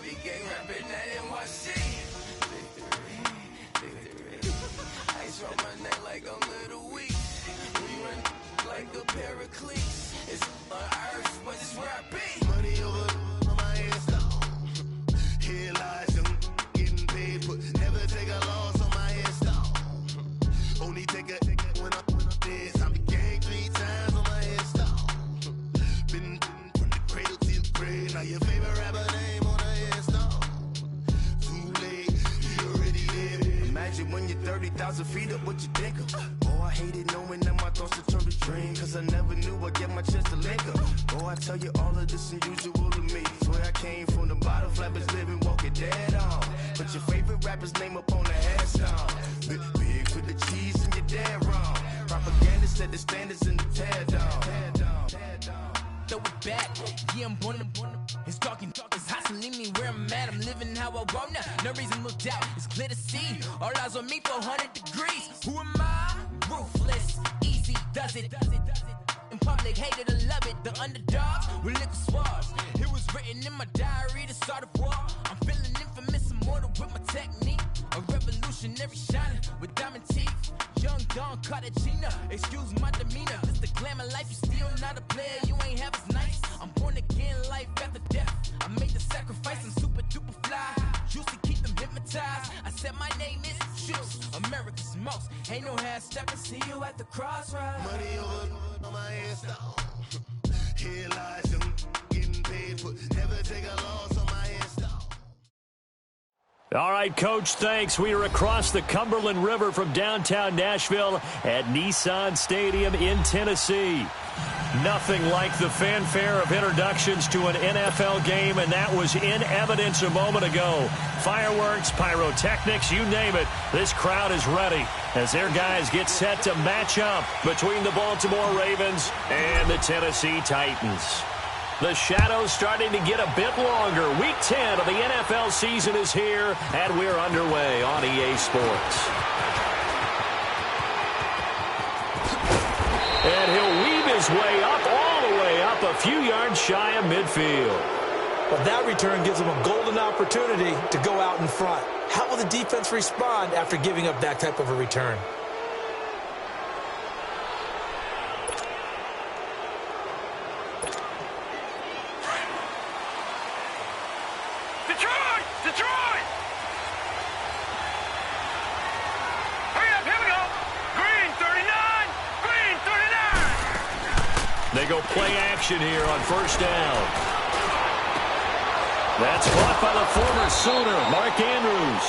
be gang rapping that NYC. Victory, victory. Ice on my neck like I'm Little Weak. We run like a Paraclete. It's on earth, but it's where I be. Money over on my headstone. Here lies young, getting paid, but never take a loss on my headstone. Only take a when I'm dead. I be gang 3 times on my headstone. Been from the cradle to the grave. Now your favorite rapper name on a headstone. Too late, you already there. Imagine when you're 30,000 feet up, what you think of? Oh, I hated knowing that my thoughts would turn to dream. Cause I never knew I'd get my chance to link up. Oh, I tell you all of this unusual to me. Swear I came from the bottom, flappers living, walking dead on. Put your favorite rapper's name up on the headstone. Big for the cheese and you're dead wrong. Propaganda set the standards in the tear down. Throw it back, yeah, I'm born to. It's talking, it's hot, so leave me where I'm at. I'm living how I want now. No reason to look out, it's clear to see. All eyes on me, 400 degrees. Who am I? Ruthless, easy, does it. In public, hated or love it. The underdogs with liquor swabs. It was written in my diary to start a war. I'm feeling infamous, immortal with my technique. A revolutionary shining with diamond teeth. Young Don Cartagena, excuse my demeanor. This the glamour life, you still not a player. You ain't half as nice. I'm born again, life after death. I made the sacrifice, I'm super duper fly. Used to keep them hypnotized. I said my name is Juice, America's most. Ain't no half stepping, see you at the crossroads. Money over on my headstone. Here lies young, getting paid, but never take a loss on my headstone. All right, Coach, thanks. We are across the Cumberland River from downtown Nashville at Nissan Stadium in Tennessee. Nothing like the fanfare of introductions to an NFL game, and that was in evidence a moment ago. Fireworks, pyrotechnics, you name it. This crowd is ready as their guys get set to match up between the Baltimore Ravens and the Tennessee Titans. The shadow's starting to get a bit longer. Week 10 of the NFL season is here, and we're underway on EA Sports. And he'll weave his way up, all the way up, a few yards shy of midfield. But that return gives him a golden opportunity to go out in front. How will the defense respond after giving up that type of a return? Detroit! Hurry up, here we go! Green 39! Green 39! They go play action here on first down. That's caught by the former Sooner, Mark Andrews.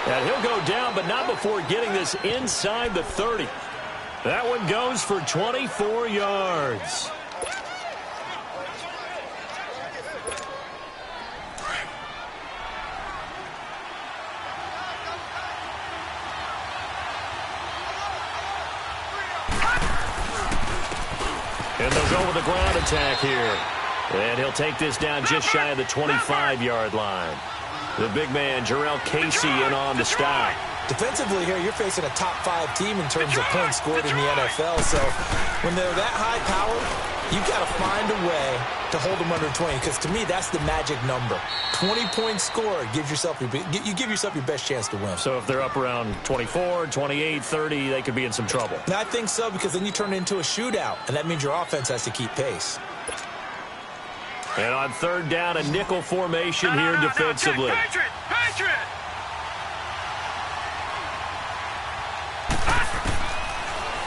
And he'll go down, but not before getting this inside the 30. That one goes for 24 yards. And they'll go with a ground attack here. And he'll take this down just shy of the 25-yard line. The big man, Jarrell Casey, in on the stop. Defensively here, you're facing a top-5 team in terms of points scored in the NFL. So when they're that high-powered, you've got to find a way to hold them under 20. Because to me, that's the magic number. 20-point score gives yourself you give yourself your best chance to win. So if they're up around 24, 28, 30, they could be in some trouble. And I think so, because then you turn it into a shootout, and that means your offense has to keep pace. And on third down, a nickel formation here defensively. Patriot!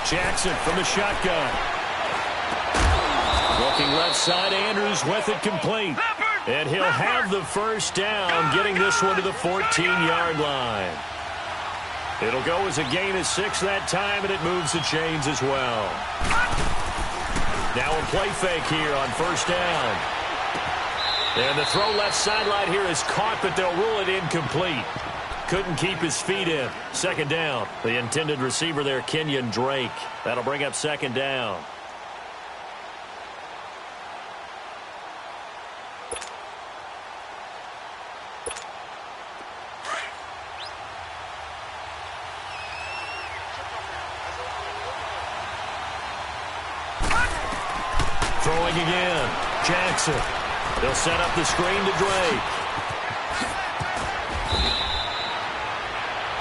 Jackson from the shotgun. Looking left side, Andrews with it complete. And he'll have the first down, getting this one to the 14-yard line. It'll go as a gain of 6 that time, and it moves the chains as well. Now a play fake here on first down. And the throw left sideline here is caught, but they'll rule it incomplete. Couldn't keep his feet in. Second down. The intended receiver there, Kenyon Drake. That'll bring up second down. Throwing again. Jackson. They'll set up the screen to Drake.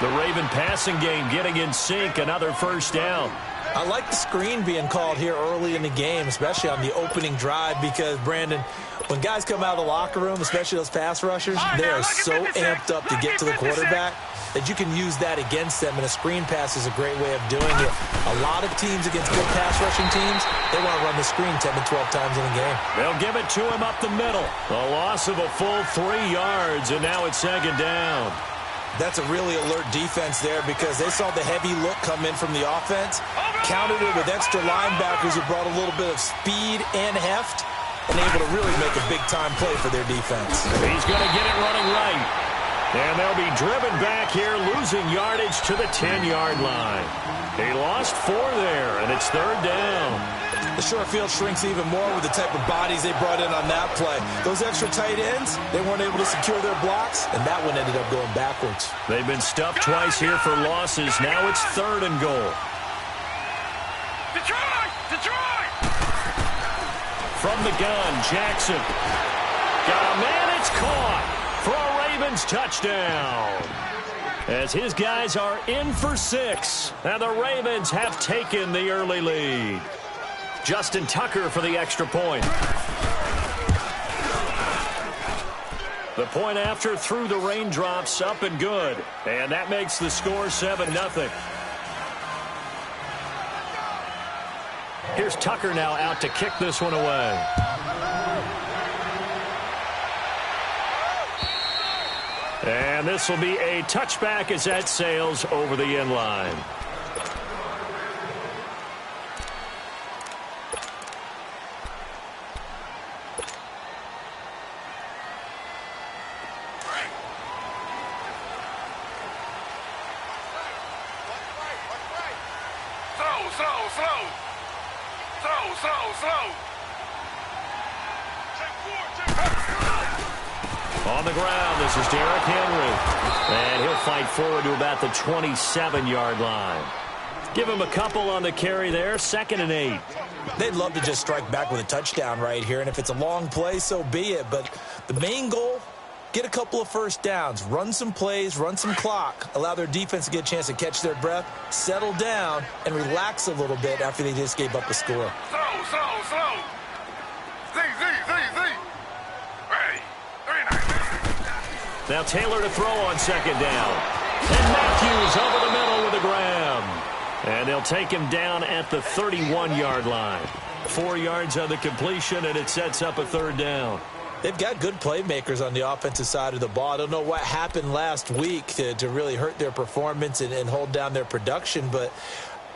The Raven passing game getting in sync, another first down. I like the screen being called here early in the game, especially on the opening drive, because, Brandon, when guys come out of the locker room, especially those pass rushers, they are so amped up to get to the quarterback that you can use that against them, and a screen pass is a great way of doing it. A lot of teams against good pass rushing teams, they want to run the screen 10 to 12 times in a game. They'll give it to him up the middle. A loss of a full 3 yards, and now it's second down. That's a really alert defense there because they saw the heavy look come in from the offense, countered it with extra linebackers who brought a little bit of speed and heft, and able to really make a big-time play for their defense. He's going to get it running right. And they'll be driven back here, losing yardage to the 10-yard line. He lost 4 there, and it's third down. The short field shrinks even more with the type of bodies they brought in on that play. Those extra tight ends, they weren't able to secure their blocks, and that one ended up going backwards. They've been stuffed twice here for losses. Now it's third and goal. Detroit! Detroit! From the gun, Jackson. Got a man, it's caught for a Ravens touchdown. As his guys are in for 6, and the Ravens have taken the early lead. Justin Tucker for the extra point. The point after through the raindrops, up and good. And that makes the score 7-0. Here's Tucker now out to kick this one away. And this will be a touchback as that sails over the end line. On the ground, this is Derrick Henry. And he'll fight forward to about the 27-yard line. Give him a couple on the carry there, 2nd and 8. They'd love to just strike back with a touchdown right here, and if it's a long play, so be it. But the main goal, get a couple of first downs, run some plays, run some clock, allow their defense to get a chance to catch their breath, settle down, and relax a little bit after they just gave up a score. Slow. Z. Ready. 3-9. Now Taylor to throw on 2nd down. And Matthews over the middle with the grab. And they'll take him down at the 31-yard line. 4 yards on the completion, and it sets up a third down. They've got good playmakers on the offensive side of the ball. I don't know what happened last week to really hurt their performance and hold down their production, but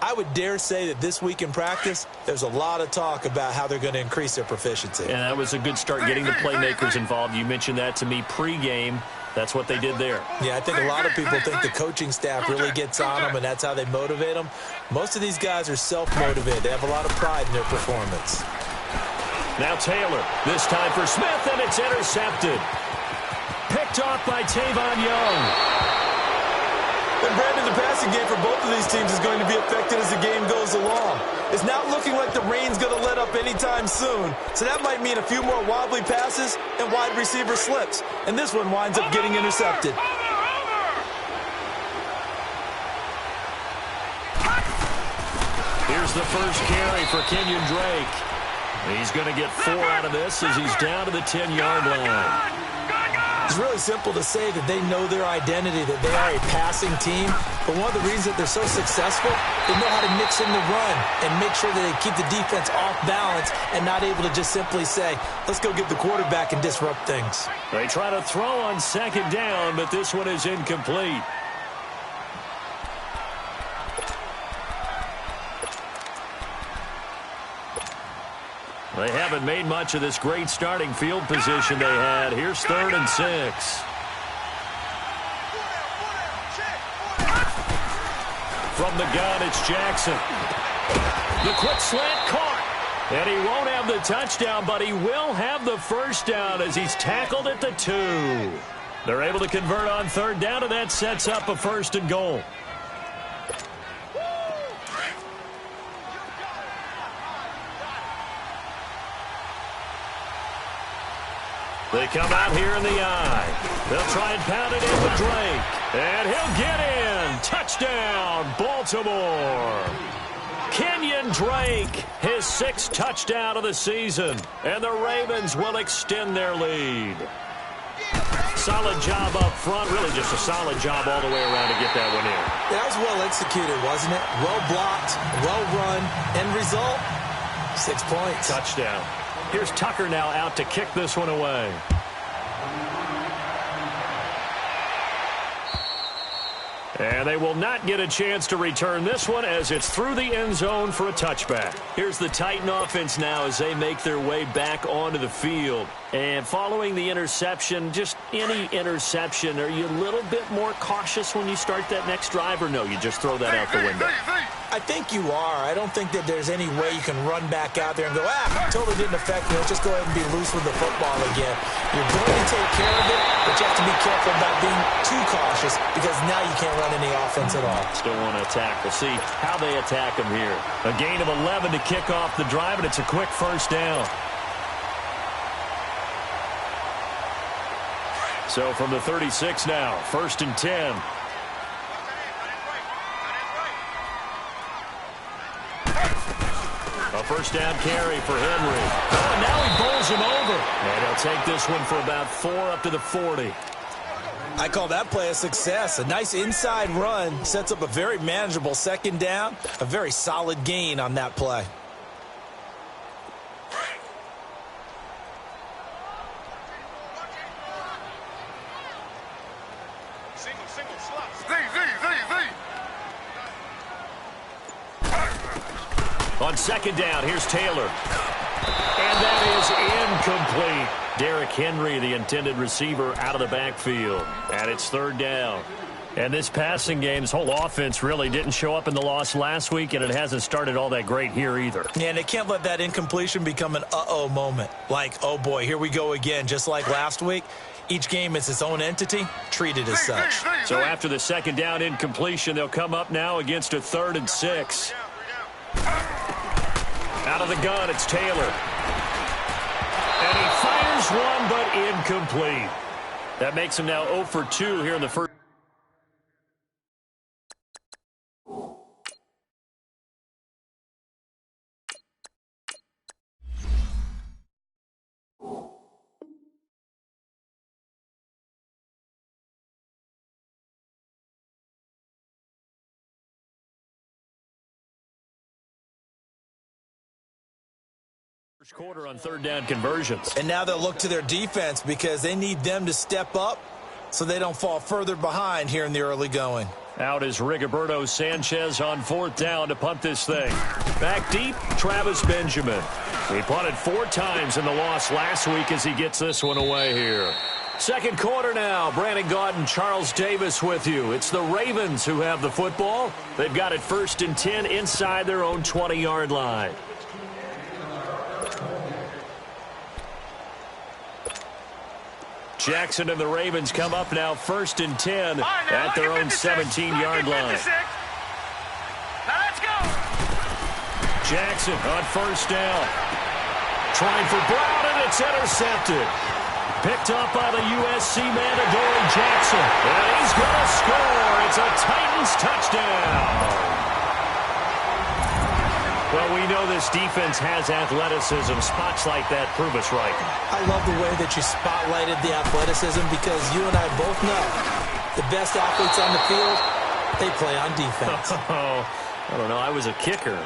I would dare say that this week in practice, there's a lot of talk about how they're going to increase their proficiency. And that was a good start getting the playmakers involved. You mentioned that to me pregame. That's what they did there. Yeah, I think a lot of people think the coaching staff really gets on them, and that's how they motivate them. Most of these guys are self-motivated. They have a lot of pride in their performance. Now Taylor, this time for Smith, and it's intercepted. Picked off by Tavon Young. And Brandon, the passing game for both of these teams is going to be affected as the game goes along. It's not looking like the rain's going to let up anytime soon, so that might mean a few more wobbly passes and wide receiver slips. And this one winds up getting intercepted. Here's the first carry for Kenyon Drake. He's going to get 4 out of this as he's down to the 10-yard line. It's really simple to say that they know their identity, that they are a passing team. But one of the reasons that they're so successful, they know how to mix in the run and make sure that they keep the defense off balance and not able to just simply say, let's go get the quarterback and disrupt things. They try to throw on 2nd down, but this one is incomplete. They haven't made much of this great starting field position they had. Here's 3rd and 6. From the gun, it's Jackson. The quick slant caught. And he won't have the touchdown, but he will have the first down as he's tackled at the 2. They're able to convert on 3rd down, and that sets up a 1st and goal. They come out here in the eye. They'll try and pound it in with Drake. And he'll get in. Touchdown, Baltimore. Kenyon Drake, his 6th touchdown of the season. And the Ravens will extend their lead. Solid job up front. Really just a solid job all the way around to get that one in. That was well executed, wasn't it? Well blocked, well run. End result, 6 points. Touchdown. Here's Tucker now out to kick this one away. And they will not get a chance to return this one as it's through the end zone for a touchback. Here's the Titan offense now as they make their way back onto the field. And following the interception, just any interception, are you a little bit more cautious when you start that next drive, or no, you just throw that out the window? I think you are. I don't think that there's any way you can run back out there and go, totally didn't affect me. Let's just go ahead and be loose with the football again. You're going to take care of it, but you have to be careful about being too cautious because now you can't run any offense at all. Still want to attack. We'll see how they attack them here. A gain of 11 to kick off the drive, and it's a quick first down. So from the 36 now, 1st and 10. A first down carry for Henry. Oh, and now he bowls him over. And he'll take this one for about 4 up to the 40. I call that play a success. A nice inside run sets up a very manageable 2nd down. A very solid gain on that play. On 2nd down, here's Taylor. And that is incomplete. Derrick Henry, the intended receiver, out of the backfield. And it's 3rd down. And this passing game, this whole offense really didn't show up in the loss last week, and it hasn't started all that great here either. Yeah, and they can't let that incompletion become an uh-oh moment. Like, oh boy, here we go again, just like last week. Each game is its own entity, treated as such. So after the 2nd down incompletion, they'll come up now against a 3rd and 6. Out of the gun, it's Taylor. And he fires one, but incomplete. That makes him now 0 for 2 here in the first. First quarter on 3rd down conversions. And now they'll look to their defense because they need them to step up so they don't fall further behind here in the early going. Out is Rigoberto Sanchez on 4th down to punt this thing. Back deep, Travis Benjamin. He punted 4 times in the loss last week as he gets this one away here. 2nd quarter now. Brandon Gaudin and Charles Davis with you. It's the Ravens who have the football. They've got it 1st and 10 inside their own 20-yard line. Jackson and the Ravens come up now 1st and 10 at their own 17-yard line. Now let's go. Jackson on 1st down. Trying for Brown, and it's intercepted. Picked up by the USC man, Adoree Jackson. And he's going to score. It's a Titans touchdown. Well, we know this defense has athleticism. Spots like that prove us right. I love the way that you spotlighted the athleticism because you and I both know the best athletes on the field, they play on defense. Oh, I don't know. I was a kicker.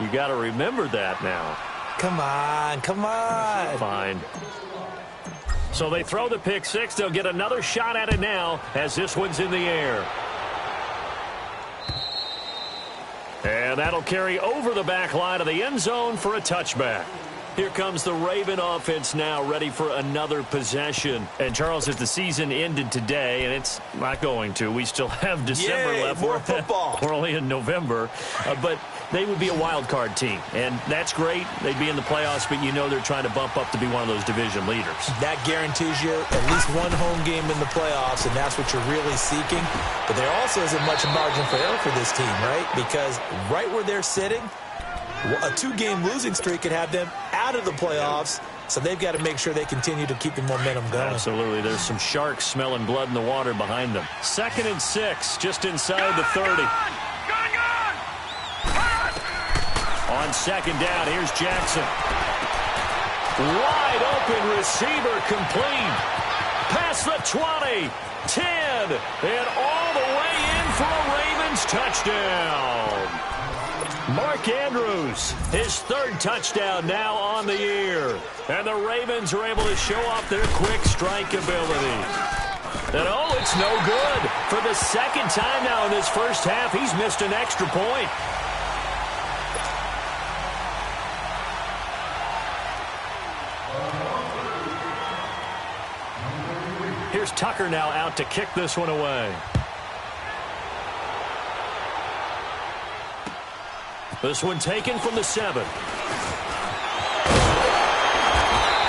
You got to remember that now. Come on, come on. Fine. So they throw the pick 6. They'll get another shot at it now as this one's in the air. And that'll carry over the back line of the end zone for a touchback. Here comes the Raven offense now ready for another possession. And, Charles, if the season ended today, and it's not going to, we still have December left. More football. We're only in November. But they would be a wild card team. And that's great. They'd be in the playoffs, but you know they're trying to bump up to be one of those division leaders. That guarantees you at least one home game in the playoffs, and that's what you're really seeking. But there also isn't much margin for error for this team, right? Because right where they're sitting, a 2-game losing streak could have them out of the playoffs So they've got to make sure they continue to keep the momentum going. Absolutely. There's some sharks smelling blood in the water behind them. 2nd and 6, just inside the 30. On 2nd down, here's Jackson. Wide open receiver complete. Past the 20, 10, and all the way in for a Ravens touchdown. Mark Andrews, his 3rd touchdown now on the year. And the Ravens are able to show off their quick strike ability. And oh, it's no good. For the 2nd time now in this first half, he's missed an extra point. Here's Tucker now out to kick this one away. This one taken from the 7.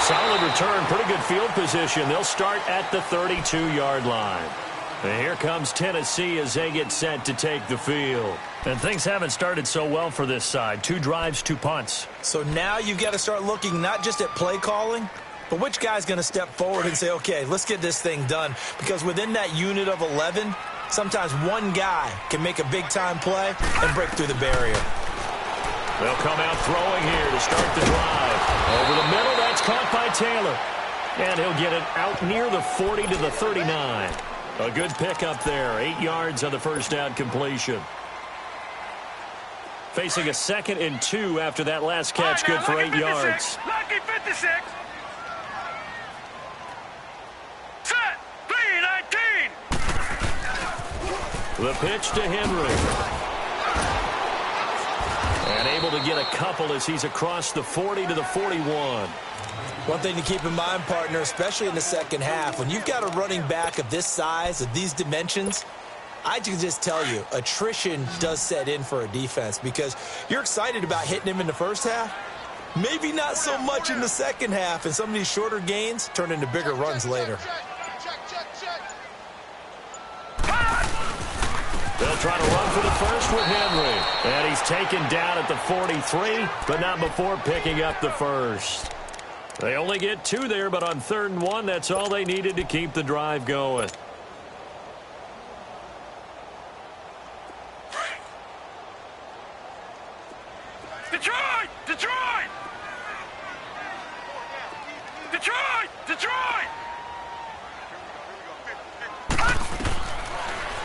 Solid return, pretty good field position. They'll start at the 32-yard line. And here comes Tennessee as they get set to take the field. And things haven't started so well for this side. 2 drives, 2 punts. So now you've got to start looking not just at play calling, but which guy's going to step forward and say, okay, let's get this thing done. Because within that unit of 11, sometimes one guy can make a big-time play and break through the barrier. They'll come out throwing here to start the drive. Over the middle, that's caught by Taylor. And he'll get it out near the 40 to the 39. A good pickup there. 8 yards on the first down completion. Facing a 2nd and 2 after that last catch, good for 8 yards. Lucky 56. Set. 3-19. The pitch to Henry. And able to get a couple as he's across the 40 to the 41. One thing to keep in mind, partner, especially in the second half, when you've got a running back of this size, of these dimensions, I can just tell you, attrition does set in for a defense because you're excited about hitting him in the first half. Maybe not so much in the second half, and some of these shorter gains turn into bigger runs later. They'll try to run for the first with Henry. And he's taken down at the 43, but not before picking up the first. They only get 2 there, but on 3rd and 1, that's all they needed to keep the drive going. Detroit! Detroit! Detroit! Detroit!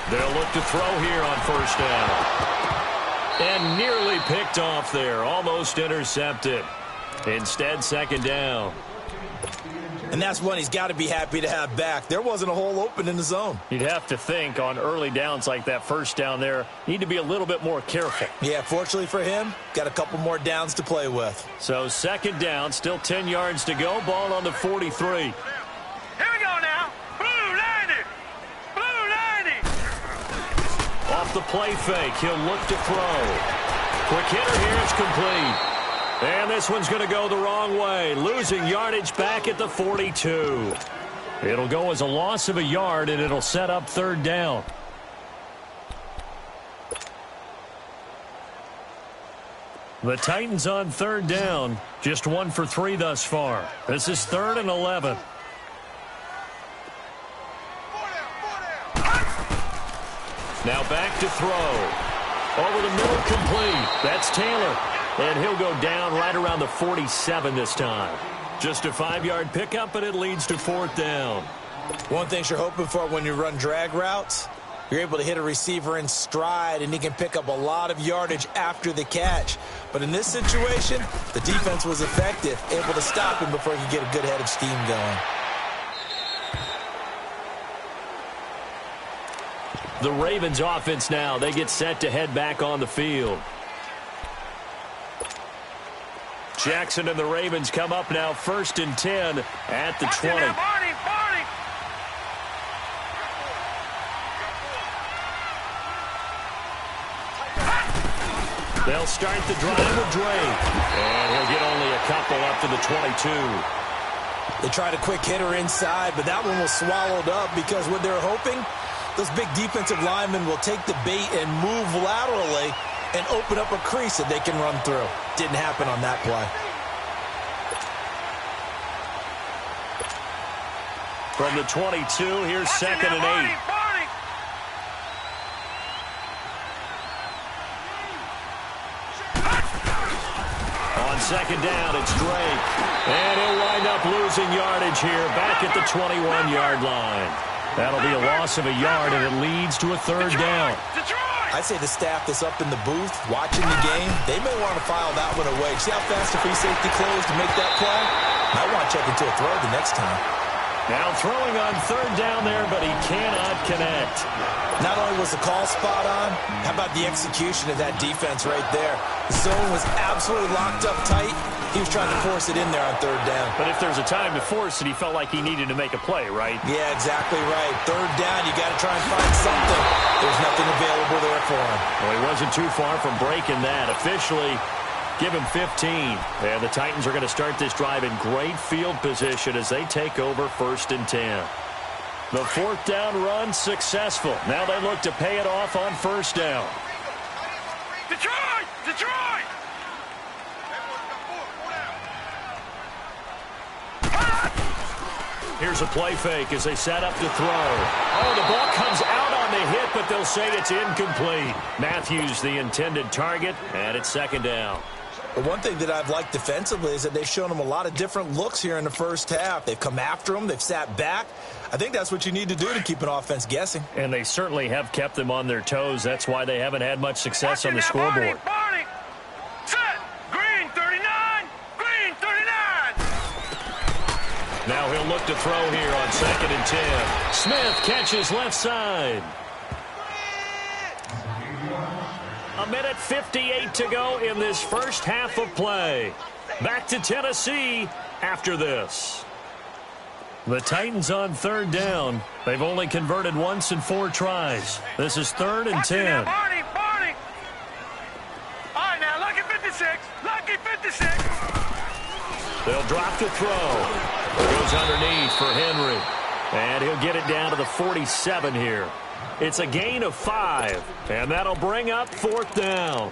They'll look to throw here on 1st down. And nearly picked off there. Almost intercepted. Instead, 2nd down. And that's one he's got to be happy to have back. There wasn't a hole open in the zone. You'd have to think on early downs like that 1st down there, need to be a little bit more careful. Yeah, fortunately for him, got a couple more downs to play with. So 2nd down, still 10 yards to go. Ball on the 43. Here we go now. Blue 90. Blue 90. Off the play fake, he'll look to throw. Quick hitter here, it's complete. And this one's going to go the wrong way, losing yardage back at the 42. It'll go as a loss of a yard, and it'll set up 3rd down. The Titans on 3rd down, just 1 for 3 thus far. This is 3rd and 11. Now back to throw. Over the middle, complete. That's Taylor. And he'll go down right around the 47 this time. Just a 5-yard pickup, but it leads to 4th down. One thing you're hoping for when you run drag routes, you're able to hit a receiver in stride, and he can pick up a lot of yardage after the catch. But in this situation, the defense was effective, able to stop him before he could get a good head of steam going. The Ravens offense now, they get set to head back on the field. Jackson and the Ravens come up now 1st and 10 at the 20. They'll start the drive with Drake. And he'll get only a couple up to the 22. They tried a quick hitter inside, but that one was swallowed up because what they're hoping, those big defensive linemen will take the bait and move laterally and open up a crease that they can run through. Didn't happen on that play. From the 22, here's second and 8. On second down, it's Drake. And he'll wind up losing yardage here back at the 21-yard line. That'll be a loss of a yard, and it leads to a third down. I'd say the staff that's up in the booth watching the game, they may want to file that one away. See how fast the free safety closed to make that play? Might want to check into a throw the next time. Now throwing on third down there, but he cannot connect. Not only was the call spot on, how about the execution of that defense right there? The zone was absolutely locked up tight. He was trying to force it in there on third down. But if there's a time to force it, he felt like he needed to make a play, right? Yeah, exactly right. Third down, you got to try and find something. There's nothing available there for him. Well, he wasn't too far from breaking that. Officially, give him 15. And the Titans are going to start this drive in great field position as they take over 1st and 10. The fourth down run successful. Now they look to pay it off on first down. Detroit! Detroit! Here's a play fake as they set up to throw. Oh, the ball comes out on the hit, but they'll say it's incomplete. Matthews the intended target, and it's second down. The one thing that I've liked defensively is that they've shown him a lot of different looks here in the first half. They've come after him. They've sat back. I think that's what you need to do to keep an offense guessing. And they certainly have kept them on their toes. That's why they haven't had much success on the scoreboard. Barney. Set. Green 39. Green 39. Now he'll look to throw here on 2nd and 10. Smith catches left side. 1:58 to go in this first half of play. Back to Tennessee after this. The Titans on third down. They've only converted once in 4 tries. This is 3rd and 10. Barney. All right, now, lucky 56. Lucky 56. They'll drop to throw. Goes underneath for Henry. And he'll get it down to the 47 here. It's a gain of 5, and that'll bring up 4th down.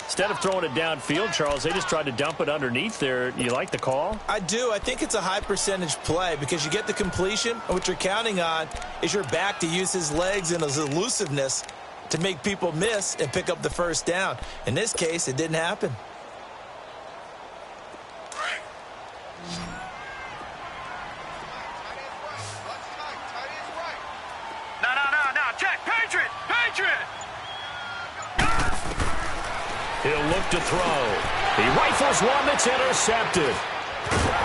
Instead of throwing it downfield, Charles, they just tried to dump it underneath there. You like the call? I do. I think it's a high percentage play because you get the completion, and what you're counting on is your back to use his legs and his elusiveness to make people miss and pick up the first down. In this case, it didn't happen. No. Check. Patriot. He'll look to throw. He rifles one that's intercepted.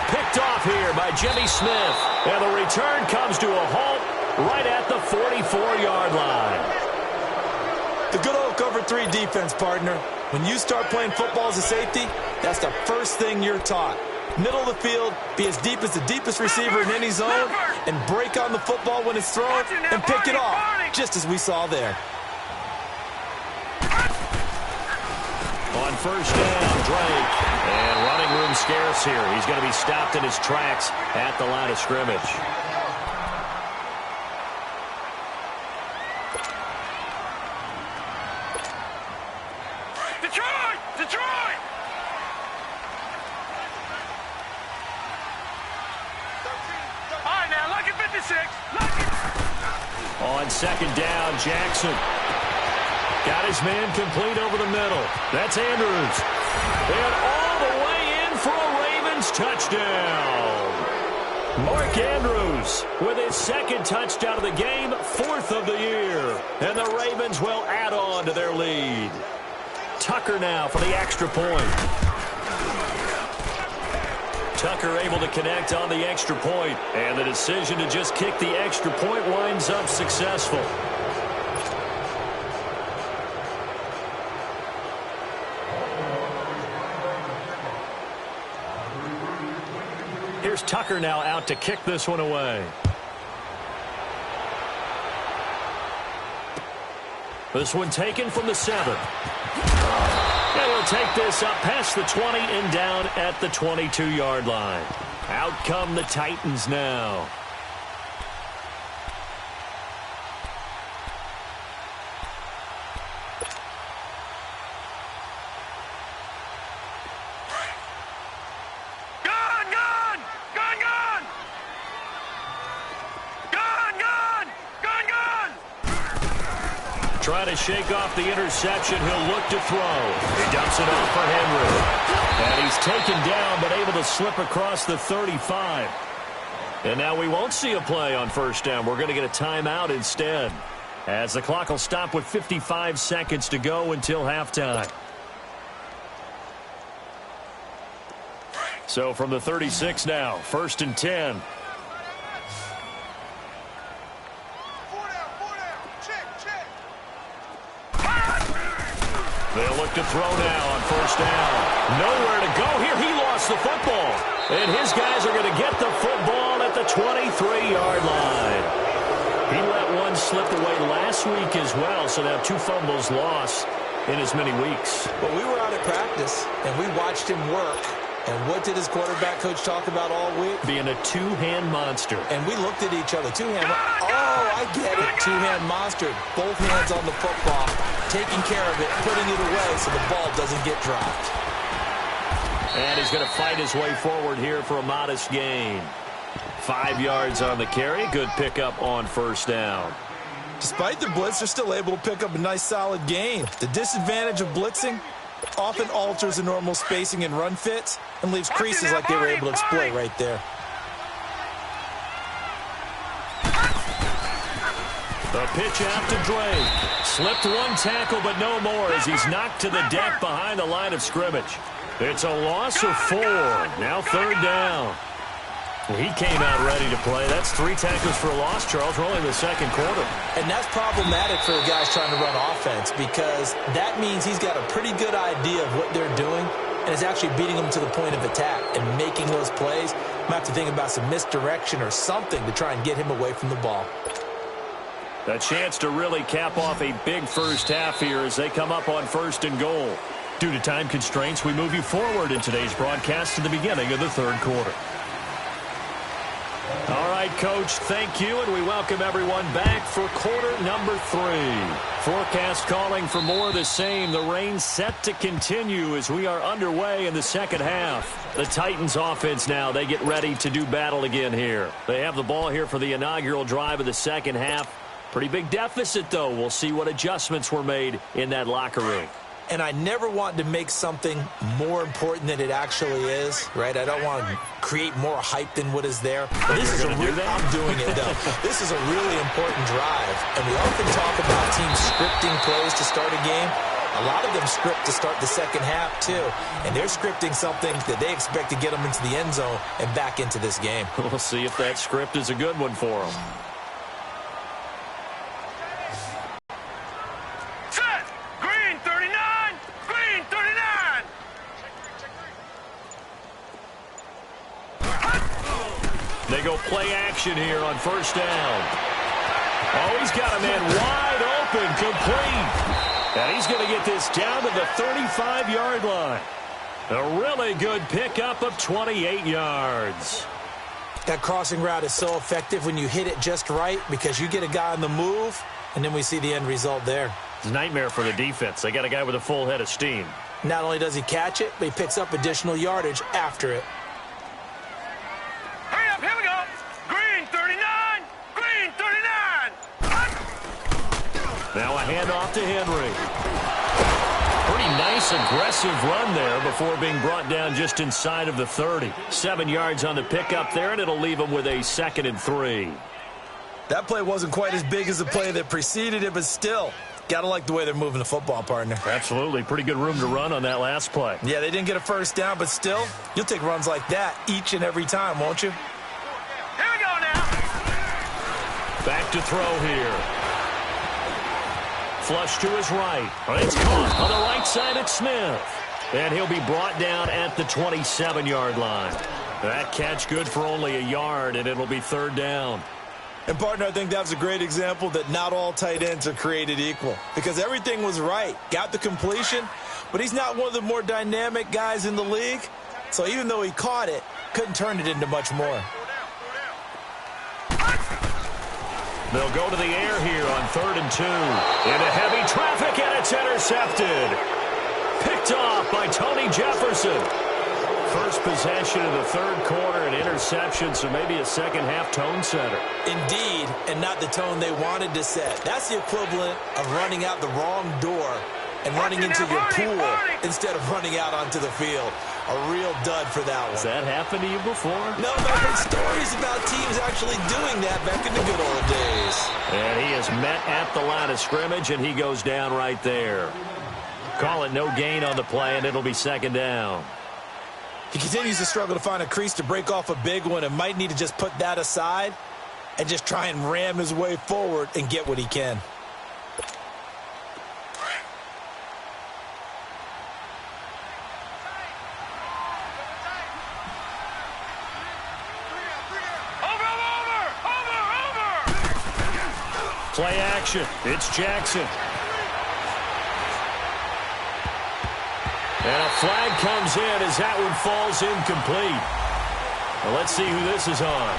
Picked off here by Jimmy Smith. And the return comes to a halt right at the 44-yard line. The good old cover 3 defense, partner. When you start playing football as a safety, that's the first thing you're taught. Middle of the field, be as deep as the deepest receiver in any zone, and break on the football when it's thrown and pick it off, just as we saw there. On first down, Drake. And running room scarce here. He's going to be stopped in his tracks at the line of scrimmage. Detroit! All right, now, lucky 56. On second down, Jackson. Got his man complete over the middle. That's Andrews. And all the way in for a Ravens touchdown. Mark Andrews with his 2nd touchdown of the game, 4th of the year. And the Ravens will add on to their lead. Tucker now for the extra point. Tucker able to connect on the extra point. And the decision to just kick the extra point winds up successful. Here's Tucker now out to kick this one away. This one taken from the 7. And he'll take this up past the 20 and down at the 22-yard line. Out come the Titans now. Trying to shake off the interception. He'll look to throw. He dumps it off for Henry. And he's taken down, but able to slip across the 35. And now we won't see a play on first down. We're going to get a timeout instead, as the clock will stop with 55 seconds to go until halftime. So from the 36 now, 1st and 10. They'll look to throw now on first down. Nowhere to go here. He lost the football. And his guys are going to get the football at the 23-yard line. He let one slip away last week as well, so now 2 fumbles lost in as many weeks. Well, we were out at practice, and we watched him work. And what did his quarterback coach talk about all week? Being a two-hand monster. And we looked at each other. Two-hand. Oh, I get it. Two-hand monster. Both hands on the football, taking care of it, putting it away so the ball doesn't get dropped. And he's going to fight his way forward here for a modest gain. 5 yards on the carry. Good pickup on first down. Despite the blitz, they're still able to pick up a nice, solid gain. The disadvantage of blitzing often alters the normal spacing and run fits and leaves creases like they were able to exploit right there. The pitch out to Drake. Slipped one tackle, but no more as he's knocked to the deck behind the line of scrimmage. It's a loss of 4. Now 3rd down. He came out ready to play. That's 3 tackles for a loss, Charles. We're only in the 2nd quarter. And that's problematic for the guys trying to run offense, because that means he's got a pretty good idea of what they're doing and is actually beating them to the point of attack and making those plays. Might have to think about some misdirection or something to try and get him away from the ball. A chance to really cap off a big first half here as they come up on 1st and goal. Due to time constraints, we move you forward in today's broadcast to the beginning of the 3rd quarter. All right, Coach, thank you, and we welcome everyone back for quarter number 3. Forecast calling for more of the same. The rain set to continue as we are underway in the 2nd half. The Titans offense now, they get ready to do battle again here. They have the ball here for the inaugural drive of the 2nd half. Pretty big deficit, though. We'll see what adjustments were made in that locker room. And I never want to make something more important than it actually is, right? I don't want to create more hype than what is there. I'm doing it, though. This is a really important drive. And we often talk about teams scripting plays to start a game. A lot of them script to start the 2nd half, too. And they're scripting something that they expect to get them into the end zone and back into this game. We'll see if that script is a good one for them. They go play action here on first down. Oh, he's got a man wide open, complete. And he's going to get this down to the 35-yard line. A really good pickup of 28 yards. That crossing route is so effective when you hit it just right, because you get a guy on the move, and then we see the end result there. It's a nightmare for the defense. They got a guy with a full head of steam. Not only does he catch it, but he picks up additional yardage after it. Hurry up, here we go. Green 39, green 39. Now a handoff to Henry. Pretty nice, aggressive run there before being brought down just inside of the 30. 7 yards on the pickup there, and it'll leave him with a 2nd and 3. That play wasn't quite as big as the play that preceded it, but still, got to like the way they're moving the football, partner. Absolutely. Pretty good room to run on that last play. Yeah, they didn't get a first down, but still, you'll take runs like that each and every time, won't you? Here we go now. Back to throw here. Flush to his right. It's caught on the right side at Smith. And he'll be brought down at the 27-yard line. That catch good for only a yard, and it'll be 3rd down. And, partner, I think that was a great example that not all tight ends are created equal, because everything was right. Got the completion, but he's not one of the more dynamic guys in the league. So even though he caught it, couldn't turn it into much more. They'll go to the air here on 3rd and 2. Into heavy traffic, and it's intercepted. Picked off by Tony Jefferson. First possession of the third quarter, an interception, so maybe a second-half tone setter. Indeed, and not the tone they wanted to set. That's the equivalent of running out the wrong door and running into your pool instead of running out onto the field. A real dud for that one. Has that happened to you before? No, but I've heard stories about teams actually doing that back in the good old days. And he is met at the line of scrimmage, and he goes down right there. Call it no gain on the play, and it'll be second down. He continues to struggle to find a crease to break off a big one and might need to just put that aside and just try and ram his way forward and get what he can. Play action. It's Jackson. And a flag comes in as that one falls incomplete. Well, let's see who this is on.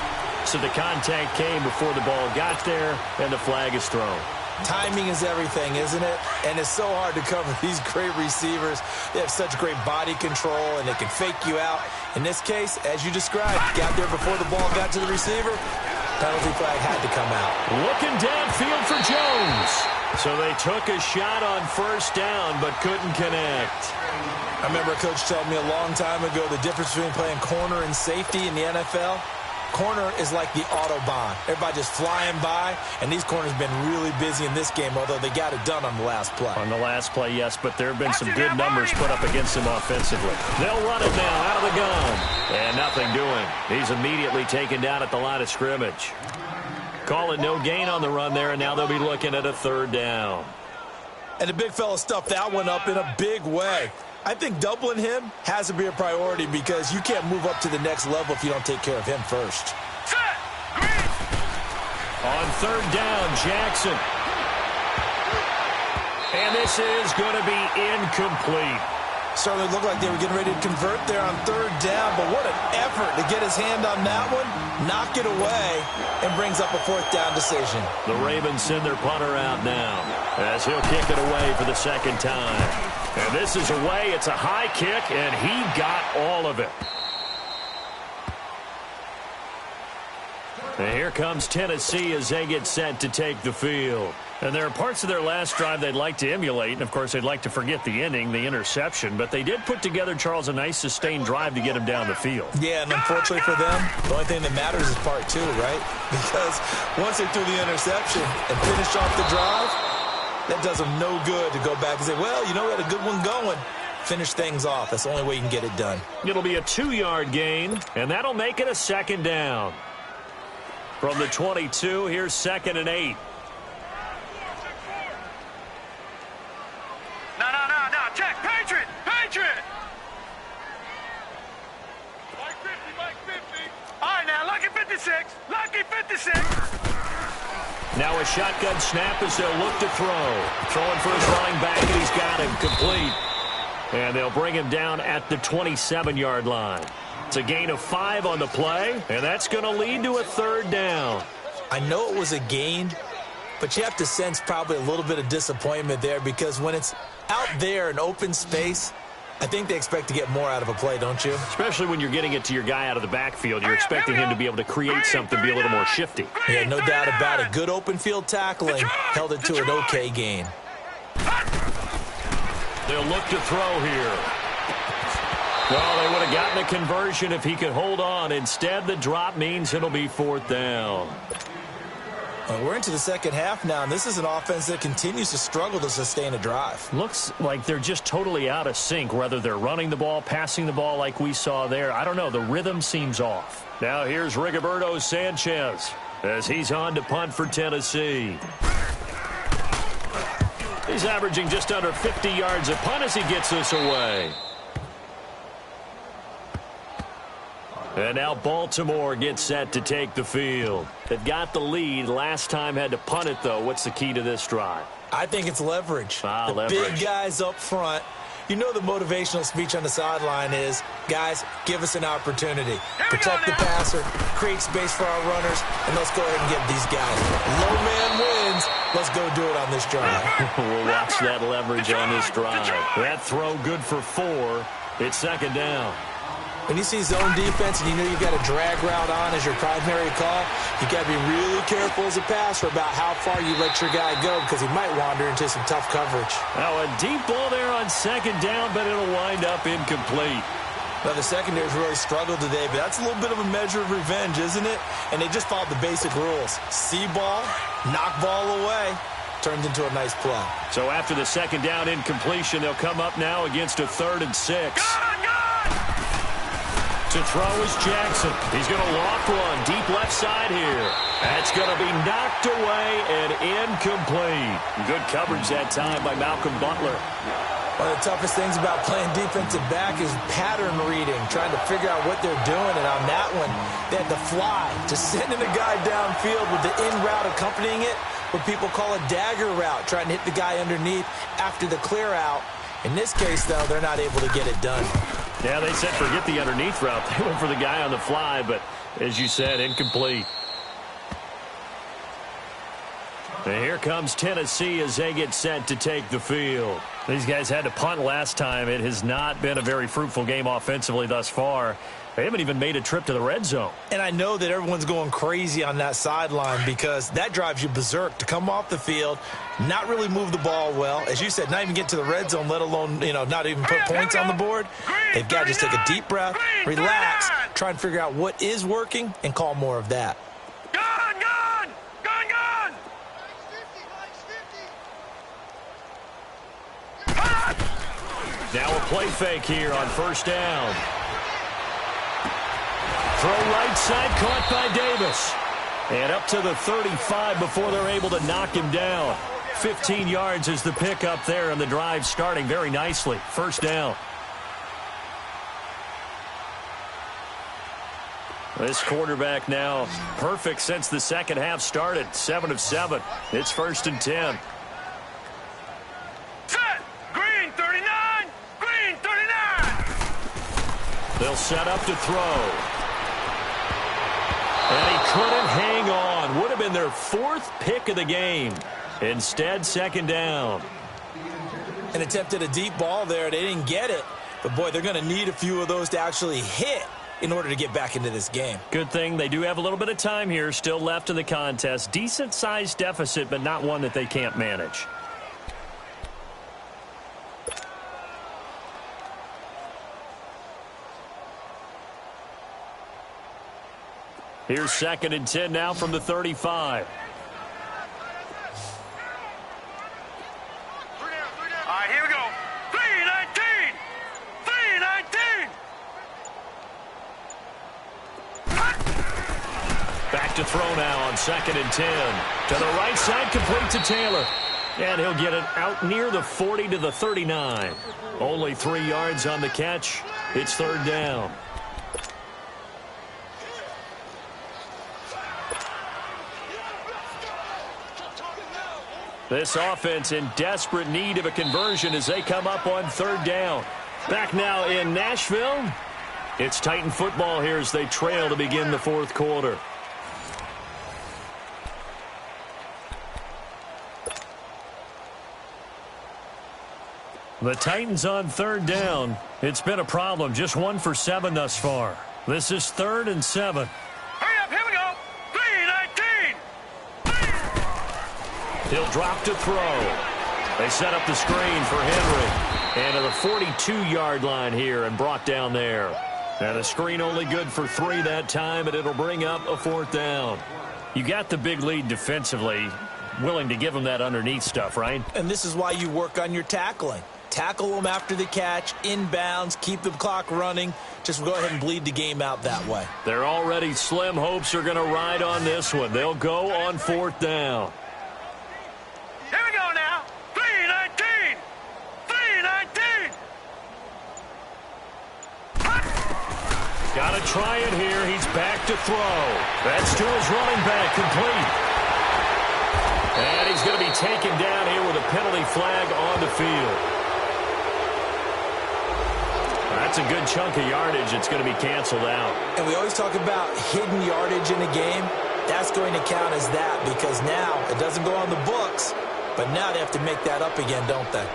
So the contact came before the ball got there, and the flag is thrown. Timing is everything, isn't it? And it's so hard to cover these great receivers. They have such great body control, and they can fake you out. In this case, as you described, got there before the ball got to the receiver. Penalty flag had to come out. Looking downfield for Jones. So they took a shot on first down, but couldn't connect. I remember a coach telling me a long time ago the difference between playing corner and safety in the NFL. Corner is like the Autobahn. Everybody just flying by, and these corners have been really busy in this game, although they got it done on the last play. On the last play, yes, but there have been some good numbers put up against him offensively. They'll run it now out of the gun. And nothing doing. He's immediately taken down at the line of scrimmage. Call it no gain on the run there, and now they'll be looking at a third down. And the big fella stuffed that one up in a big way. I think doubling him has to be a priority because you can't move up to the next level if you don't take care of him first. On third down, Jackson. And this is going to be incomplete. Certainly looked like they were getting ready to convert there on third down, but what an effort to get his hand on that one, knock it away, and brings up a fourth down decision. The Ravens send their punter out now as he'll kick it away for the second time. And this is away. It's a high kick, and he got all of it. And here comes Tennessee as they get set to take the field. And there are parts of their last drive they'd like to emulate, and, of course, they'd like to forget the ending, the interception. But they did put together, Charles, a nice sustained drive to get him down the field. Yeah, and unfortunately for them, the only thing that matters is part two, right? Because once they threw the interception and finished off the drive, that does them no good to go back and say, well, you know, we had a good one going. Finish things off. That's the only way you can get it done. It'll be a 2-yard gain, and that'll make it a second down. From the 22, here's 2nd and 8. No. Check. Patriot. Mike 50. All right, now, lucky 56. Now a shotgun snap as they'll look to throw. Throwing for his running back, and he's got him complete. And they'll bring him down at the 27-yard line. It's a gain of 5 on the play, and that's going to lead to a third down. I know it was a gain, but you have to sense probably a little bit of disappointment there because when it's out there in open space, I think they expect to get more out of a play, don't you? Especially when you're getting it to your guy out of the backfield. You're expecting him to be able to create something, be a little more shifty. Yeah, no doubt about it. Good open field tackling held it to an okay gain. They'll look to throw here. Well, they would have gotten a conversion if he could hold on. Instead, the drop means it'll be 4th down. Well, we're into the second half now, and this is an offense that continues to struggle to sustain a drive. Looks like they're just totally out of sync, whether they're running the ball, passing the ball like we saw there. I don't know. The rhythm seems off. Now here's Rigoberto Sanchez as he's on to punt for Tennessee. He's averaging just under 50 yards a punt as he gets this away. And now Baltimore gets set to take the field. They've got the lead. Last time had to punt it, though. What's the key to this drive? I think it's leverage. Leverage. Big guys up front. You know the motivational speech on the sideline is, guys, give us an opportunity. Protect the passer, create space for our runners, and let's go ahead and get these guys. Low man wins. Let's go do it on this drive. We'll watch that leverage on this drive. That throw good for 4. It's 2nd down. When you see zone defense and you know you've got a drag route on as your primary call, you got to be really careful as a passer about how far you let your guy go because he might wander into some tough coverage. Now a deep ball there on second down, but it'll wind up incomplete. Well, the secondary's really struggled today, but that's a little bit of a measure of revenge, isn't it? And they just followed the basic rules. See ball, knock ball away, turns into a nice play. So after the second down incompletion, they'll come up now against a 3rd and 6. To throw is Jackson. He's going to loft one deep left side here. That's going to be knocked away and incomplete. Good coverage that time by Malcolm Butler. One of the toughest things about playing defensive back is pattern reading, trying to figure out what they're doing. And on that one, they had to fly, just sending a guy downfield with the in route accompanying it, what people call a dagger route, trying to hit the guy underneath after the clear out. In this case, though, they're not able to get it done. Yeah, they said forget the underneath route. They went for the guy on the fly, but as you said, incomplete. And here comes Tennessee as they get set to take the field. These guys had to punt last time. It has not been a very fruitful game offensively thus far. They haven't even made a trip to the red zone. And I know that everyone's going crazy on that sideline because that drives you berserk to come off the field, not really move the ball well. As you said, not even get to the red zone, let alone, not even put points on the board. They've got to just take a deep breath, relax, try and figure out what is working, and call more of that. Now a play fake here on first down. Throw right side, caught by Davis. And up to the 35 before they're able to knock him down. 15 yards is the pickup there, and the drive starting very nicely. First down. This quarterback now perfect since the second half started. 7 of 7. It's 1st and 10. Green 39! Green 39! They'll set up to throw. And he couldn't hang on. Would have been their 4th pick of the game. Instead, second down. And attempted a deep ball there. They didn't get it. But, boy, they're going to need a few of those to actually hit in order to get back into this game. Good thing they do have a little bit of time here still left in the contest. Decent-sized deficit, but not one that they can't manage. Here's 2nd and 10 now from the 35. All right, here we go. 319! 319! Back to throw now on 2nd and 10. To the right side, complete to Taylor. And he'll get it out near the 40 to the 39. Only 3 yards on the catch. It's 3rd down. This offense in desperate need of a conversion as they come up on 3rd down. Back now in Nashville. It's Titan football here as they trail to begin the 4th quarter. The Titans on 3rd down. It's been a problem. Just 1 for 7 thus far. This is 3rd and 7. Hurry up, here we go. 319! He'll drop to throw. They set up the screen for Henry. And to the 42-yard line here and brought down there. And the screen only good for 3 that time, and it'll bring up a 4th down. You got the big lead defensively. Willing to give them that underneath stuff, right? And this is why you work on your tackling. Tackle them after the catch, inbounds, keep the clock running. Just go ahead and bleed the game out that way. They're already slim hopes are going to ride on this one. They'll go on 4th down. Here we go now. 319! 319! Got to try it here. He's back to throw. That's to his running back, complete. And he's going to be taken down here with a penalty flag on the field. That's a good chunk of yardage. It's going to be canceled out. And we always talk about hidden yardage in a game. That's going to count as that because now it doesn't go on the books, but now they have to make that up again, don't they?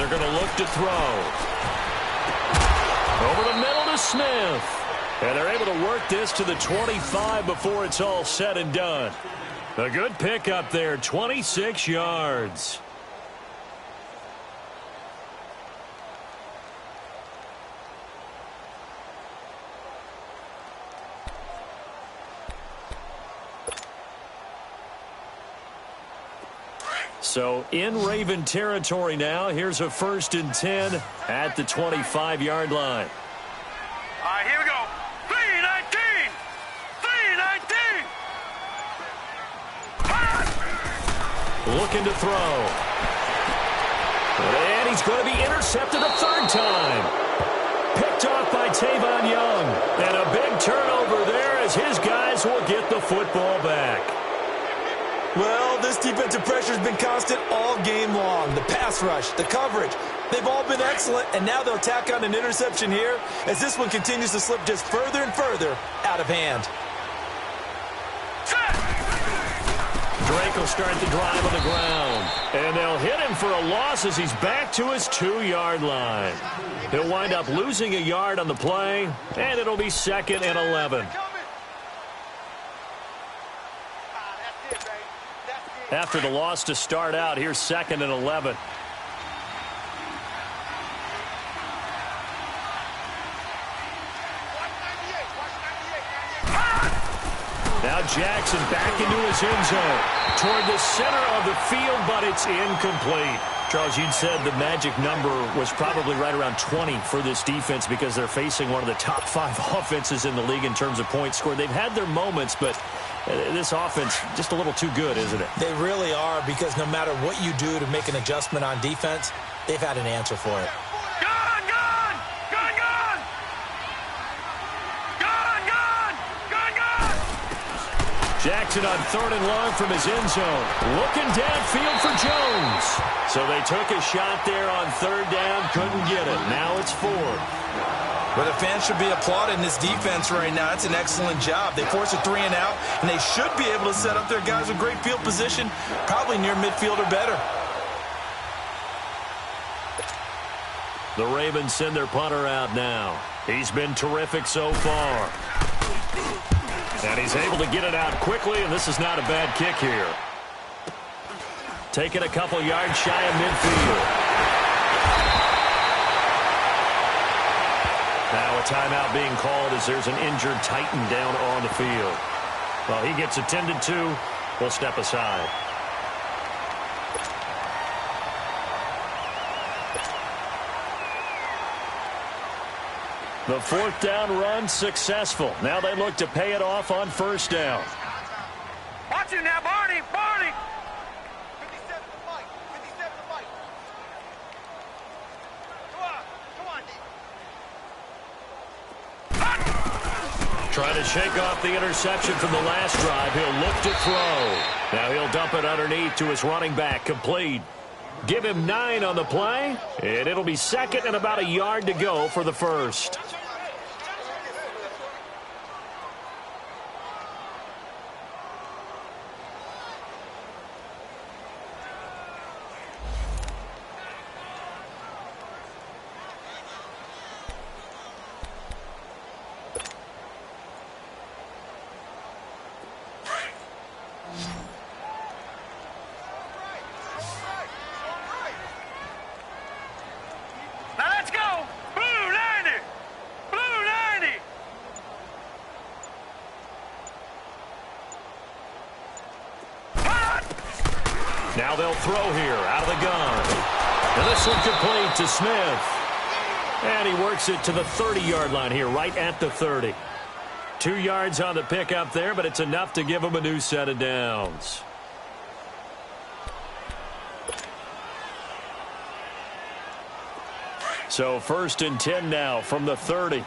They're going to look to throw. Over the middle to Smith. And they're able to work this to the 25 before it's all said and done. A good pick up there, 26 yards. So in Raven territory now. Here's a 1st and 10 at the 25-yard line. All right, here we go. 3-19. 3-19. Looking to throw. And he's going to be intercepted a 3rd time. Picked off by Tavon Young. And a big turnover there as his guys will get the football back. Well, this defensive pressure has been constant all game long. The pass rush, the coverage, they've all been excellent, and now they'll tack on an interception here as this one continues to slip just further and further out of hand. Drake will start the drive on the ground, and they'll hit him for a loss as he's back to his 2-yard line. He'll wind up losing a yard on the play, and it'll be 2nd and 11. After the loss to start out, here's 2nd and 11. Now Jackson back into his end zone toward the center of the field, but it's incomplete. Charles, you'd said the magic number was probably right around 20 for this defense because they're facing one of the top 5 offenses in the league in terms of points scored. They've had their moments, but this offense just a little too good, isn't it? They really are, because no matter what you do to make an adjustment on defense, they've had an answer for it. Gone! Gone! Gone! Gone! Gone! Gone! Gone! Gone! Jackson on 3rd and long from his end zone. Looking downfield for Jones. So they took a shot there on 3rd down, couldn't get it. Now it's 4th. But the fans should be applauding this defense right now. It's an excellent job. They force a 3 and out, and they should be able to set up their guys with great field position, probably near midfield or better. The Ravens send their punter out now. He's been terrific so far. And he's able to get it out quickly, and this is not a bad kick here. Taking a couple yards shy of midfield. Now a timeout being called as there's an injured Titan down on the field. Well, he gets attended to. We'll step aside. The 4th down run successful. Now they look to pay it off on 1st down. Watch it now, Barney! Barney! 57 to Mike. 57 to Mike. Come on, D. Trying to shake off the interception from the last drive. He'll look to throw. Now he'll dump it underneath to his running back. Complete. Give him 9 on the play, and it'll be 2nd and about a yard to go for the 1st. Now let's go! Blue 90! Blue 90! Now they'll throw here out of the gun. And this one complete to Smith. And he works it to the 30-yard line here, right at the 30. 2 yards on the pickup there, but it's enough to give him a new set of downs. So 1st and 10 now from the 30.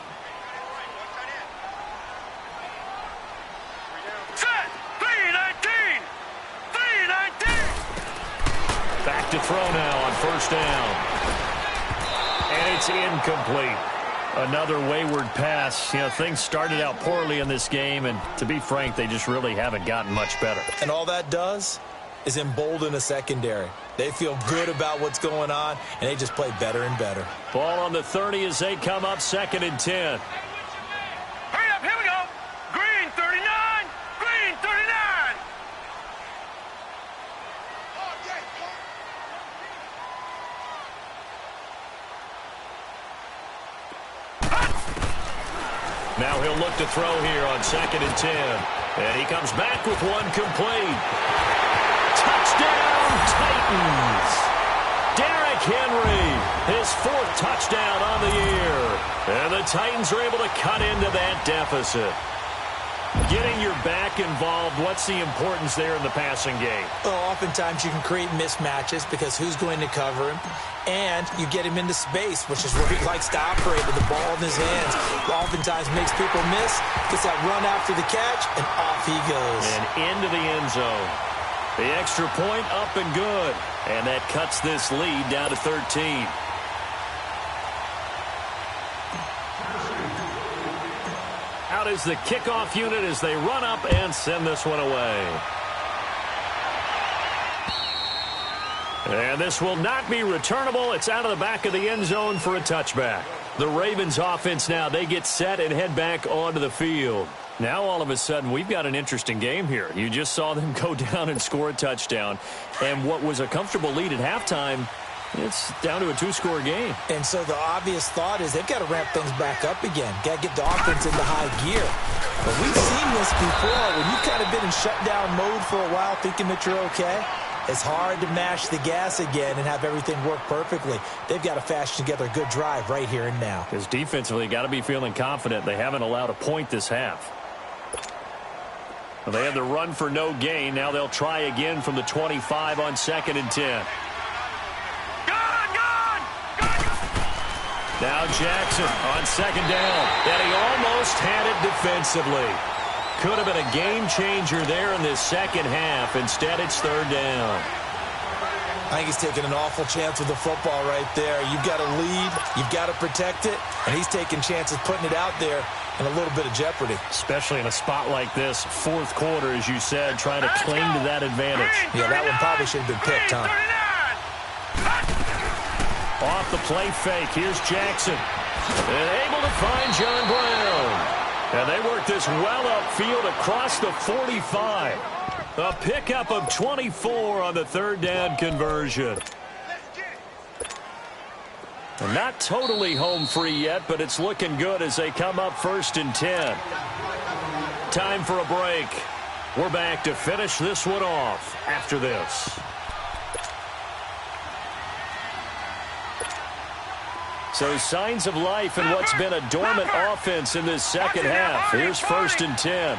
Set! 3-19! 3-19! Back to throw now on 1st down. And it's incomplete. Another wayward pass. You know, things started out poorly in this game, and to be frank, they just really haven't gotten much better. And all that does, is embolden a secondary. They feel good about what's going on, and they just play better and better. Ball on the 30 as they come up 2nd and 10. Hurry up, here we go. Green 39, green 39. Now he'll look to throw here on 2nd and 10. And he comes back with one complete. Touchdown, Titans! Derrick Henry, his 4th touchdown on the year. And the Titans are able to cut into that deficit. Getting your back involved, what's the importance there in the passing game? Well, oftentimes you can create mismatches because who's going to cover him? And you get him into space, which is where he likes to operate with the ball in his hands. Oftentimes makes people miss, gets that run after the catch, and off he goes. And into the end zone. The extra point up and good. And that cuts this lead down to 13. Out is the kickoff unit as they run up and send this one away. And this will not be returnable. It's out of the back of the end zone for a touchback. The Ravens offense now, they get set and head back onto the field. Now all of a sudden we've got an interesting game here. You just saw them go down and score a touchdown. And what was a comfortable lead at halftime, it's down to a 2-score game. And so the obvious thought is they've got to ramp things back up again. Got to get the offense into high gear. But we've seen this before. When you've kind of been in shutdown mode for a while thinking that you're okay, it's hard to mash the gas again and have everything work perfectly. They've got to fashion together a good drive right here and now. Because defensively, got to be feeling confident. They haven't allowed a point this half. Well, they had the run for no gain. Now they'll try again from the 25 on 2nd and 10. Now Jackson on 2nd down. And he almost had it defensively. Could have been a game changer there in this second half. Instead, it's 3rd down. I think he's taking an awful chance with the football right there. You've got to lead. You've got to protect it. And he's taking chances putting it out there in a little bit of jeopardy. Especially in a spot like this, 4th quarter, as you said, trying to cling to that advantage. Yeah, that one probably should have been picked, huh? Off the play fake, here's Jackson. And able to find John Brown. And they work this well upfield across the 45. A pickup of 24 on the 3rd down conversion. And not totally home free yet, but it's looking good as they come up 1st and 10. Time for a break. We're back to finish this one off after this. So signs of life in what's been a dormant offense in this second half. Here's 1st and 10.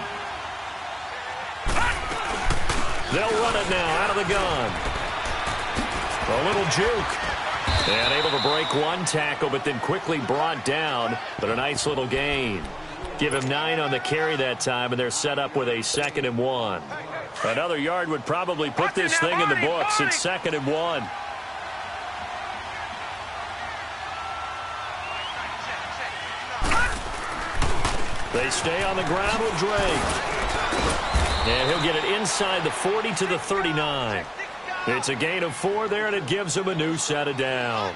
They'll run it now out of the gun. A little juke. And able to break one tackle, but then quickly brought down. But a nice little gain. Give him 9 on the carry that time, and they're set up with a 2nd and 1. Another yard would probably put this thing in the books. It's 2nd and 1. They stay on the ground with Drake. And he'll get it inside the 40 to the 39. It's a gain of 4 there, and it gives him a new set of downs.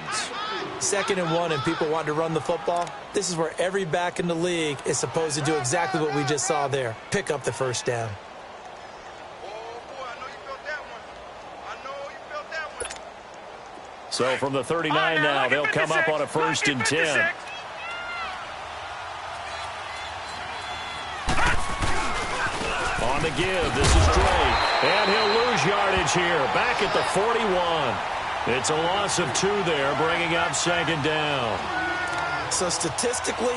2nd and 1, and people want to run the football. This is where every back in the league is supposed to do exactly what we just saw there. Pick up the 1st down. So from the 39 now, they'll come up on a 1st and 10. On the give, this is Drake. And he'll lose yardage here, back at the 41. It's a loss of 2 there, bringing up 2nd down. So statistically,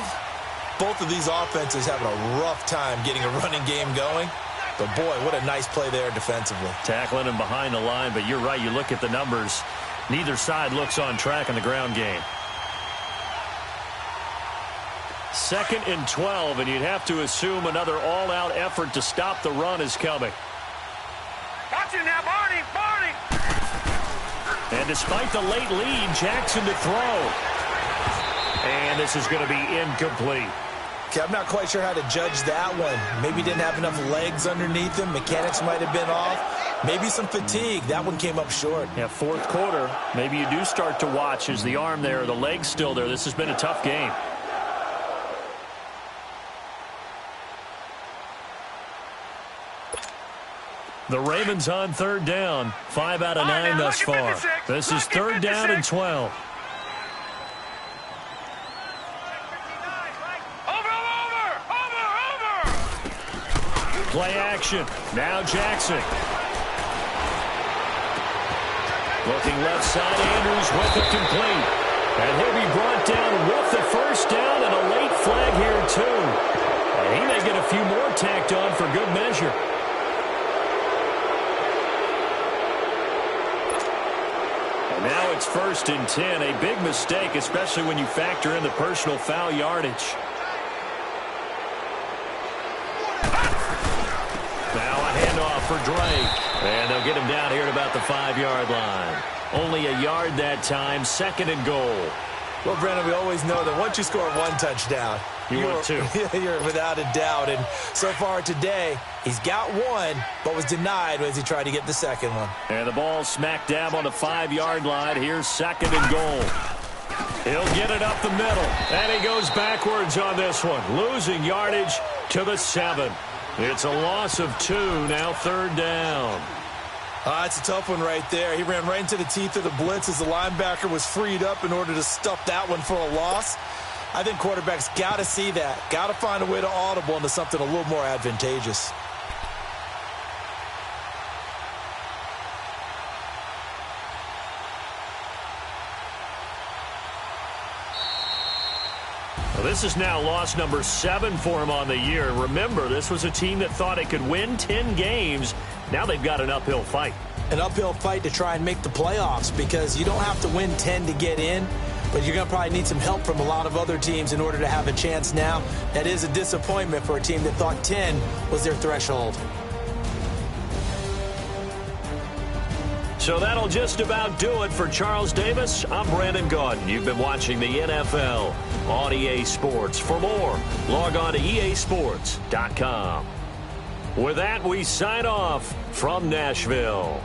both of these offenses having a rough time getting a running game going. But boy, what a nice play there defensively. Tackling him behind the line, but you're right, you look at the numbers. Neither side looks on track in the ground game. 2nd and 12, and you'd have to assume another all-out effort to stop the run is coming. Watch it now, Barney, Barney. And despite the late lead, Jackson to throw. And this is going to be incomplete. Okay, I'm not quite sure how to judge that one. Maybe didn't have enough legs underneath him. Mechanics might have been off. Maybe some fatigue. That one came up short. Yeah, fourth quarter. Maybe you do start to watch as the arm there, the leg's still there. This has been a tough game. The Ravens on third down. 5 out of 9 thus far. This is third down and 12. Play action. Now Jackson. Looking left side, Andrews with it complete. And he'll be brought down with the first down and a late flag here too. And he may get a few more tacked on for good measure. And now it's 1st and 10. A big mistake, especially when you factor in the personal foul yardage. For Drake, and they'll get him down here at about the 5-yard line. Only a yard that time, 2nd and goal. Well, Brandon, we always know that once you score one touchdown, you're two. You're without a doubt. And so far today, he's got one, but was denied as he tried to get the second one. And the ball smack dab on the 5-yard line. Here's 2nd and goal. He'll get it up the middle, and he goes backwards on this one, losing yardage to the 7. It's a loss of 2, now 3rd down. It's a tough one right there. He ran right into the teeth of the blitz as the linebacker was freed up in order to stuff that one for a loss. I think quarterbacks got to see that. Got to find a way to audible into something a little more advantageous. Well, this is now loss number 7 for him on the year. Remember, this was a team that thought it could win 10 games. Now they've got an uphill fight. An uphill fight to try and make the playoffs because you don't have to win 10 to get in, but you're going to probably need some help from a lot of other teams in order to have a chance now. That is a disappointment for a team that thought 10 was their threshold. So that'll just about do it for Charles Davis. I'm Brandon Gaudin. You've been watching the NFL on EA Sports. For more, log on to easports.com. With that, we sign off from Nashville.